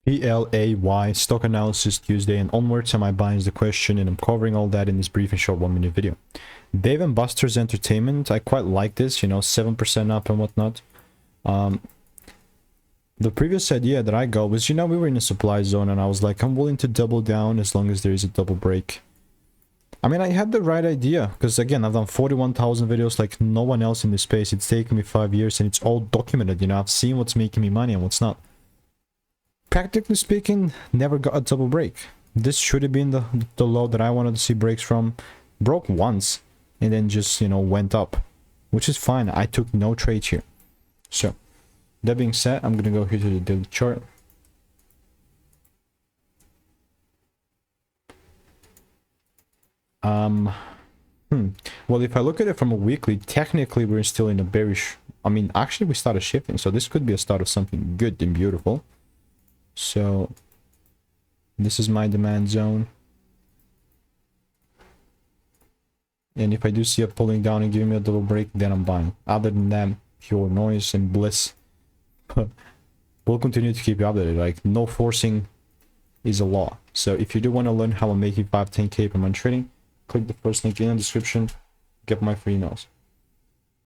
PLAY, stock analysis Tuesday and onwards. Am I buying is the question, and I'm covering all that in this brief and short 1-minute video. Dave and Buster's Entertainment, I quite like this, you know, 7% up and whatnot. The previous idea that I got was, you know, we were in a supply zone and I was like, I'm willing to double down as long as there is a double break. I mean, I had the right idea because, again, I've done 41,000 videos like no one else in this space. It's taken me 5 years and it's all documented, you know, I've seen what's making me money and what's not. Practically speaking, never got a double break. This should have been the low that I wanted to see breaks from. Broke once and then just, you know, went up, which is fine. I took no trades here. So that being said, I'm gonna go here to the daily chart. Well, if I look at it from a weekly, technically we're still in a bearish. I mean, actually we started shifting, so this could be a start of something good and beautiful. So this is my demand zone, and if I do see it pulling down and giving me a double break, then I'm buying. Other than that, pure noise and bliss. We'll continue to keep you updated. Like, no forcing is a law. So if you do want to learn how I'm making 5-10K per month trading, click the first link in the description, get my free emails.